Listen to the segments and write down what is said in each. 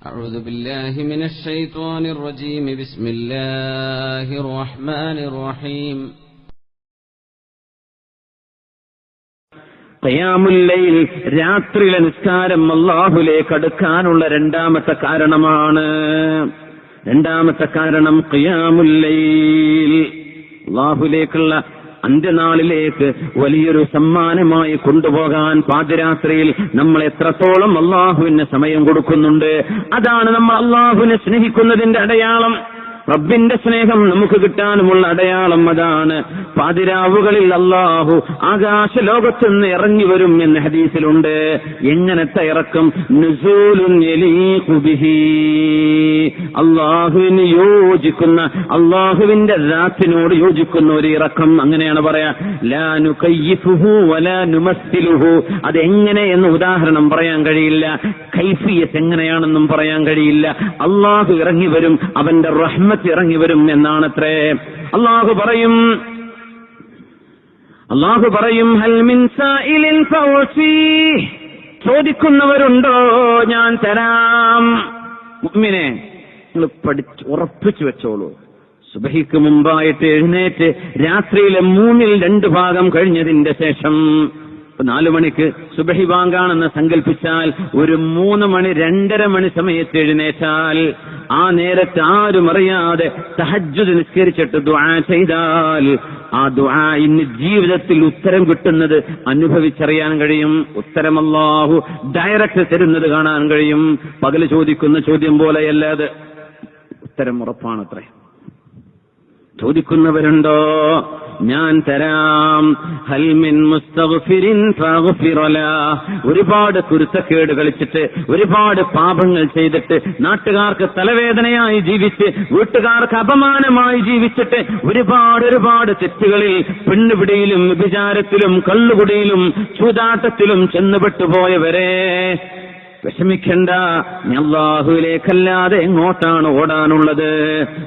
أعوذ بالله من الشيطان الرجيم بسم الله الرحمن الرحيم ഖിയാമുൽ ലൈൽ രാത്രിയിലെ നിസ്കാരം അല്ലാഹുവിലേക്ക് അടുക്കാനുള്ള രണ്ടാമത്തെ കാരണമാണ്. രണ്ടാമത്തെ കാരണം ഖിയാമുൽ ലൈൽ അല്ലാഹുവിലേക്കുള്ള അന്ത്യനാളിലേക്ക് വലിയൊരു സമ്മാനമായി കൊണ്ടുപോകാൻ പാതിരാത്രിയിൽ നമ്മൾ എത്രത്തോളം അല്ലാഹുവിന് സമയം കൊടുക്കുന്നുണ്ട്. അതാണ് നമ്മൾ അല്ലാഹുവിനെ സ്നേഹിക്കുന്നതിന്റെ അടയാളം. റബ്ബിന്റെ സ്നേഹം നമുക്ക് കിട്ടാനുമുള്ള അടയാളം അതാണ്. പാതിരാവുകളിൽ അല്ലാഹു ആകാശലോകത്തുനിന്ന് ഇറങ്ങി വരും എന്ന് ഹദീസിലുണ്ട്. എങ്ങനത്തെ ഇറക്കം? നുസൂലുൻ യലീഖു ബിഹി, അല്ലാഹുവിന് യോജിക്കുന്ന, അല്ലാഹുവിന്റെ ദാത്തിനോട് യോജിക്കുന്ന ഒരു ഇറക്കം. അങ്ങനെയാണ് പറയാ. ലാ നുകയ്യിഫുഹു വലാ നുമസ്സിലുഹു. അതെങ്ങനെ എന്ന് ഉദാഹരണം പറയാൻ കഴിയില്ല. കൈഫിയത്ത് എങ്ങനെയാണെന്നും പറയാൻ കഴിയില്ല. അല്ലാഹു ഇറങ്ങി വരും, അവന്റെ റഹ്മത്ത് ഇറങ്ങി വരും എന്നാണത്രേ. അല്ലാഹു പറയും ഹൽ മിൻ സായിലിൻ ഫൗസി, ചോദിക്കുന്നവരുണ്ടോ ഞാൻ തരാം. മുഅ്മിനെ, നിങ്ങൾ ഉറപ്പിച്ചു വെച്ചോളൂ. സുബഹിക്ക് മുമ്പായിട്ട് എഴുന്നേറ്റ് രാത്രിയിലെ 2 ഭാഗം കഴിഞ്ഞതിന്റെ ശേഷം 4 മണിക്ക് സുബഹി ബാങ്കാണെന്ന് സങ്കല്പിച്ചാൽ ഒരു 3 മണി 2:30 മണി സമയത്ത് എഴുന്നേറ്റാൽ ആ നേരത്ത് ആരും അറിയാതെ തഹജ്ജുദ് നിസ്കരിച്ചിട്ട് ദുആ ചെയ്താൽ ആ ദുആഇന് ജീവിതത്തിൽ ഉത്തരം കിട്ടുന്നത് അനുഭവിച്ചറിയാൻ കഴിയും. ഉത്തരം അല്ലാഹു ഡയറക്റ്റ് തരുന്നത് കാണാൻ കഴിയും. പകല് ചോദിക്കുന്ന ചോദ്യം പോലെയല്ലാതെ ഉത്തരം ഉറപ്പാണത്രേ. ചോദിക്കുന്നവരുണ്ടോ ഞാൻ തരാം. ഹൽ മിൻ മുസ്തഗ്ഫിരിൻ ഫഗ്ഫിർ ലഹു, ഒരുപാട് കുരുത്തക്കേട് കളിച്ചിട്ട്, ഒരുപാട് പാപങ്ങൾ ചെയ്തിട്ട്, നാട്ടുകാർക്ക് തലവേദനയായി ജീവിച്ച്, വീട്ടുകാർക്ക് അപമാനമായി ജീവിച്ചിട്ട്, ഒരുപാട് തെറ്റുകളിൽ, പെണ്ണുപിടിയിലും വ്യഭിചാരത്തിലും കള്ളുകുടിയിലും ചൂതാട്ടത്തിലും ചെന്നുപെട്ടുപോയവരെ വിഷമിക്കണ്ട. അല്ലാഹുവിലേക്കല്ലാതെ എങ്ങോട്ടാണ് ഓടാനുള്ളത്?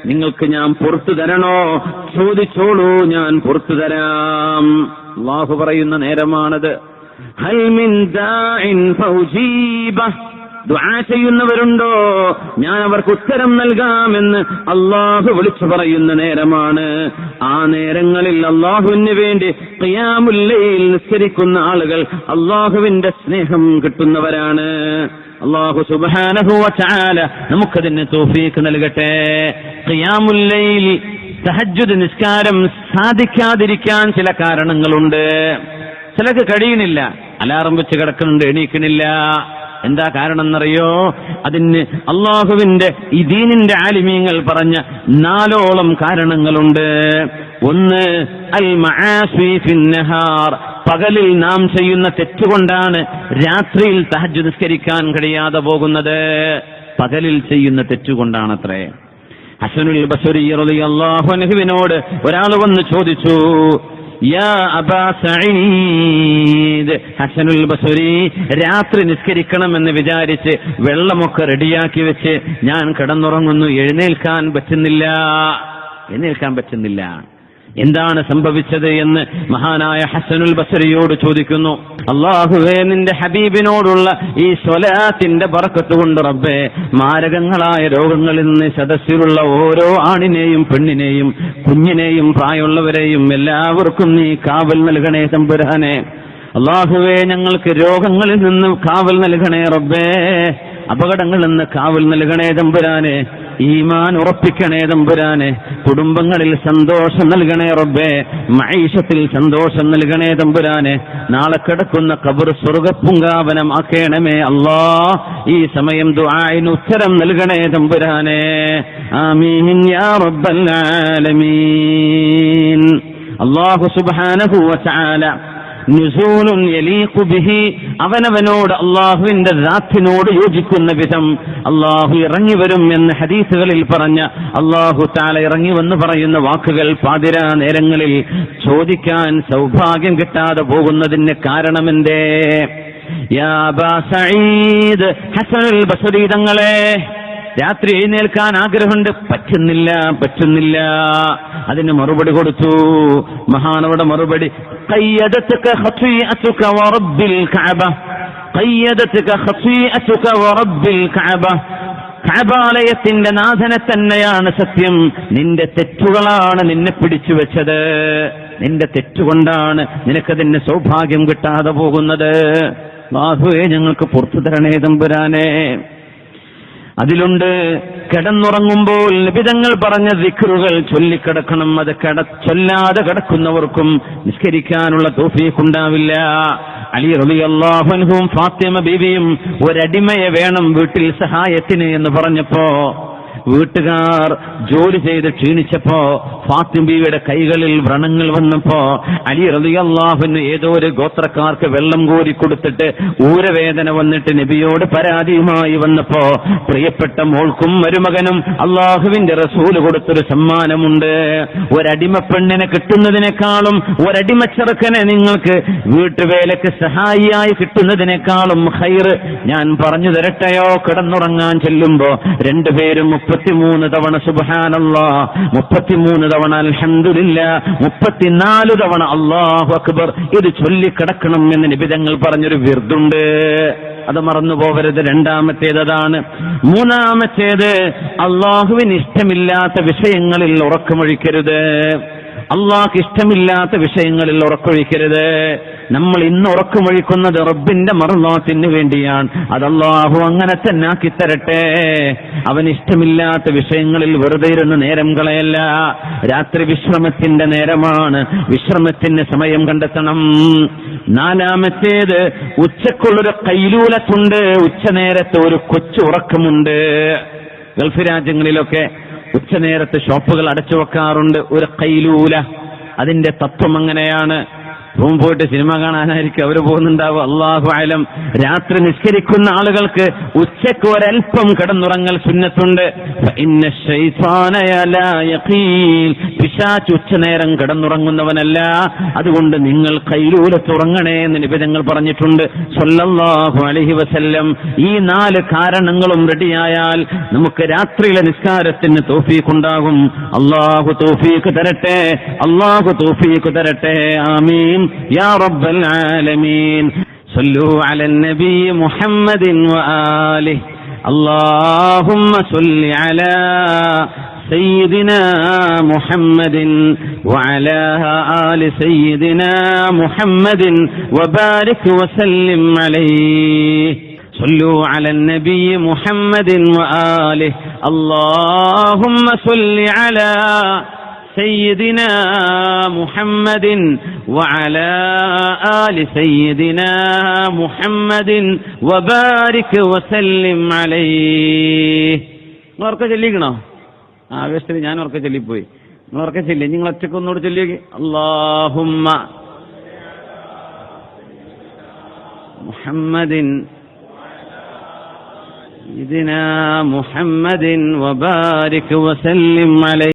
നിങ്ങൾക്ക് ഞാൻ പുറത്തു തരണോ? ചോദിച്ചോളൂ, ഞാൻ പുറത്തു തരാം. അല്ലാഹു പറയുന്ന നേരമാണത്. ഹൽ മിൻ ദാഇൻ ഫൗജീബ, ദുആ ചെയ്യുന്നവരുണ്ടോ ഞാൻ അവർക്ക് ഉത്തരം നൽകാമെന്ന് അല്ലാഹു വിളിച്ചു പറയുന്ന നേരമാണ്. ആ നേരങ്ങളിൽ അല്ലാഹുവിന് വേണ്ടി ഖിയാമുൽ ലൈൽ നിസ്കരിക്കുന്ന ആളുകൾ അല്ലാഹുവിന്റെ സ്നേഹം കിട്ടുന്നവരാണ്. അല്ലാഹു സുബ്ഹാനഹു വ തആല നമുക്കതിന് തൗഫീഖ് നൽകട്ടെ. ഖിയാമുൽ ലൈൽ, തഹജ്ജുദ് നിസ്കാരം സാധിക്കാതിരിക്കാൻ ചില കാരണങ്ങളുണ്ട്. ചിലക്ക് കഴിയുന്നില്ല, അലാറം വെച്ച് കിടക്കുന്നുണ്ട്, എണീക്കണില്ല. എന്താ കാരണം എന്നറിയോ? അതിന് അള്ളാഹുവിന്റെ ഈ ദീനിന്റെ ആലിമീങ്ങൾ പറഞ്ഞ 4ഓളം കാരണങ്ങളുണ്ട്. ഒന്ന്, അൽ മആസി ഫിൻ നഹാർ, പകലിൽ നാം ചെയ്യുന്ന തെറ്റുകൊണ്ടാണ് രാത്രിയിൽ തഹജ്ജുദ് നിസ്കരിക്കാൻ കഴിയാതെ പോകുന്നത്. പകലിൽ ചെയ്യുന്ന തെറ്റുകൊണ്ടാണത്രേ. ഹസനുൽ ബസ്രി റളിയല്ലാഹു അൻഹുവിനോട് ഒരാൾ വന്ന് ചോദിച്ചു, യാ അബാ സഈദ്, ഹസനുൽ ബസ്രി രാത്രി നിസ്കരിക്കണമെന്ന് വിചാരിച്ച് വെള്ളമൊക്കെ റെഡിയാക്കി വെച്ച് ഞാൻ കിടന്നുറങ്ങുന്നു, എഴുന്നേൽക്കാൻ പറ്റുന്നില്ല. എന്താണ് സംഭവിച്ചത് എന്ന് മഹാനായ ഹസനുൽ ബസ്രിയോട് ചോദിക്കുന്നു. അല്ലാഹുവേ, നിന്റെ ഹബീബിനോടുള്ള ഈ സ്വലാത്തിന്റെ ബറക്കത്ത് കൊണ്ട് റബ്ബേ, മാരകങ്ങളായ രോഗങ്ങളിൽ നിന്ന് സദസ്സിലുള്ള ഓരോ ആണിനെയും പെണ്ണിനെയും കുഞ്ഞിനെയും പ്രായമുള്ളവരെയും എല്ലാവർക്കും നീ കാവൽ നൽകണേ തമ്പുരാനെ. അല്ലാഹുവേ, ഞങ്ങൾക്ക് രോഗങ്ങളിൽ നിന്ന് കാവൽ നൽകണേ റബ്ബേ, അപകടങ്ങളിൽ നിന്ന് കാവൽ നൽകണേ തമ്പുരാനെ, ഈമാൻ ഉറപ്പിക്കണേ തമ്പുരാനെ, കുടുംബങ്ങളിൽ സന്തോഷം നൽകണേ റബ്ബേ, മഈശത്തിൽ സന്തോഷം നൽകണേ തമ്പുരാനെ, നാളെ കിടക്കുന്ന ഖബർ സ്വർഗ്ഗപൂങ്കാവനം ആക്കണമേ അല്ലാ. ഈ സമയം ദുആഇന് ഉത്തരം നൽകണേ തമ്പുരാനെ. ആമീൻ യാ റബ്ബൽ ആലമീൻ. അല്ലാഹു സുബ്ഹാനഹു വ തആല നുസൂലുൻ യലീഖു ബിഹി, അവനവനോട് അല്ലാഹുവിന്റെ ദാത്തിനോട് യോജിക്കുന്ന വിധം അല്ലാഹു ഇറങ്ങി വരും എന്ന് ഹദീസുകളിൽ പറഞ്ഞ അല്ലാഹു തആല ഇറങ്ങി വന്ന് പറയുന്ന വാക്കുകൾ പാതിരാ നേരങ്ങളിൽ ചോദിക്കാൻ സൗഭാഗ്യം കിട്ടാതെ പോകുന്നതിന് കാരണമെന്തേ? യാ അബാ സഈദ്, ഹസനുൽ ബസ്രി തങ്ങളെ, രാത്രി എഴുന്നേൽക്കാൻ ആഗ്രഹമുണ്ട്, പറ്റുന്നില്ല. അതിന് മറുപടി കൊടുത്തു. മഹാനവരുടെ മറുപടി, ഖയ്യദതുക ഖതീഅതുക വറബ്ബിൽ കഅബ, ഖയ്യദതുക ഖതീഅതുക വറബ്ബിൽ കഅബ, കഅബാലയത്തിന്റെ നാഥനെ തന്നെയാണ് സത്യം. നിന്റെ തെറ്റുകളാണ് നിന്നെ പിടിച്ചു വെച്ചത്. നിന്റെ തെറ്റുകൊണ്ടാണ് നിനക്കതിന് സൗഭാഗ്യം കിട്ടാതെ പോകുന്നത്. അല്ലാഹുവേ, ഞങ്ങൾക്ക് പുറത്തു തരണേ തമ്പുരാനെ. അതിലുണ്ട് കിടന്നുറങ്ങുമ്പോൾ നിബിതങ്ങൾ പറഞ്ഞ ദിക്റുകൾ ചൊല്ലിക്കിടക്കണം. അത് ചൊല്ലാതെ കിടക്കുന്നവർക്കും നിസ്കരിക്കാനുള്ള തൗഫീഖ് ഉണ്ടാവില്ല. അലി റളിയല്ലാഹു അൻഹും ഫാത്തിമ ബീവിയും ഒരടിമയെ വേണം വീട്ടിൽ സഹായത്തിന് എന്ന് പറഞ്ഞപ്പോ, വീട്ടുകാർ ജോലി ചെയ്ത് ക്ഷീണിച്ചപ്പോ ഫാത്തിമ ബീവിയുടെ കൈകളിൽ വ്രണങ്ങൾ വന്നപ്പോ അലി റളിയല്ലാഹു അൻഹു ഏതോ ഒരു ഗോത്രക്കാർക്ക് വെള്ളം കോരി കൊടുത്തിട്ട് ഊരവേദന വന്നിട്ട് നബിയോട് പരാതിയുമായി വന്നപ്പോ, പ്രിയപ്പെട്ട മോൾക്കും മരുമകനും അള്ളാഹുവിന്റെ റസൂല് കൊടുത്തൊരു സമ്മാനമുണ്ട്. ഒരടിമ പെണ്ണിനെ കിട്ടുന്നതിനേക്കാളും ഒരടിമച്ചെറുക്കനെ നിങ്ങൾക്ക് വീട്ടുവേലക്ക് സഹായിയായി കിട്ടുന്നതിനേക്കാളും ഖൈർ ഞാൻ പറഞ്ഞു തരട്ടെയോ? കിടന്നുറങ്ങാൻ ചെല്ലുമ്പോ രണ്ടുപേരും 33 തവണ സുബ്ഹാനല്ലാഹ്, 33 തവണ അൽഹംദുലില്ലാഹ്, 34 തവണ അല്ലാഹു അക്ബർ ഇത് ചൊല്ലിക്കിടക്കണം എന്ന് നിബിതങ്ങൾ പറഞ്ഞൊരു വിർദുണ്ട്. അത് മറന്നു പോകരുത്. രണ്ടാമത്തേത് അതാണ്. മൂന്നാമത്തേത്, അള്ളാഹുവിന് ഇഷ്ടമില്ലാത്ത വിഷയങ്ങളിൽ ഉറക്കമൊഴിക്കരുത്. അള്ളാഹ്ക്ക് ഇഷ്ടമില്ലാത്ത വിഷയങ്ങളിൽ ഉറക്കൊഴിക്കരുത്. നമ്മൾ ഇന്ന് ഉറക്കമൊഴിക്കുന്നത് റബ്ബിന്റെ മർളാത്തിന് വേണ്ടിയാണ്. അത് അല്ലാഹു അങ്ങനെ തന്നെ ആക്കി തരട്ടെ. അവന് ഇഷ്ടമില്ലാത്ത വിഷയങ്ങളിൽ വെറുതെ ഇരുന്ന് നേരം കളയല്ല. രാത്രി വിശ്രമത്തിന്റെ നേരമാണ്. വിശ്രമത്തിന് സമയം കണ്ടെത്തണം. നാലാമത്തേത്, ഉച്ചക്കുള്ളൊരു കൈലൂലത്തുണ്ട്. ഉച്ചനേരത്ത് ഒരു കൊച്ചു ഉറക്കമുണ്ട്. ഗൾഫ് രാജ്യങ്ങളിലൊക്കെ ഉച്ചനേരത്ത് ഷോപ്പുകൾ അടച്ചു വെക്കാറുണ്ട്. ഒരു കൈലൂല. അതിന്റെ തത്വം അങ്ങനെയാണ്. റൂം പോയിട്ട് സിനിമ കാണാനായിരിക്കും അവർ പോകുന്നുണ്ടാവും, അല്ലാഹു അലം. രാത്രി നിസ്കരിക്കുന്ന ആളുകൾക്ക് ഉച്ചയ്ക്ക് ഒരൽപ്പം കിടന്നുറങ്ങൽ സുന്നത്തുണ്ട്. പിശാച് ഉച്ചനേരം കിടന്നുറങ്ങുന്നവനല്ല. അതുകൊണ്ട് നിങ്ങൾ കൈലൂലത്തുറങ്ങണേ എന്ന് നിബിധങ്ങൾ പറഞ്ഞിട്ടുണ്ട് സ്വല്ലല്ലാഹു അലൈഹി വസല്ലം. ഈ 4 കാരണങ്ങളും റെഡിയായാൽ നമുക്ക് രാത്രിയിലെ നിസ്കാരത്തിന് തൗഫീഖ് ഉണ്ടാകും. അല്ലാഹു തൗഫീഖ് തരട്ടെ, അല്ലാഹു തൗഫീഖ് തരട്ടെ. ആമീൻ يا رب العالمين. صلوا على النبي محمد وآله. اللهم صل على سيدنا محمد وعلى آل سيدنا محمد وبارك وسلم عليه. صلوا على النبي محمد وآله. اللهم صل على سيدنا محمد وعلى آل سيدنا محمد وبارك وسلم عليه. ഉറക്കെ ചൊല്ലിക്കണോ? ആവേശത്തിൽ ഞാൻ ഉറക്കെ ചൊല്ലിപ്പോയി. നിങ്ങൾ ഉറക്കെ ചൊല്ലി. നിങ്ങൾ ഒറ്റക്കൊന്നുകൂടെ ചൊല്ലിയേക്ക്. അല്ലാഹുമ്മ മുഹമ്മദിൻ സയ്യിദിനാ മുഹമ്മദിൻ വബാരിക് വസല്ലിം അലൈഹി.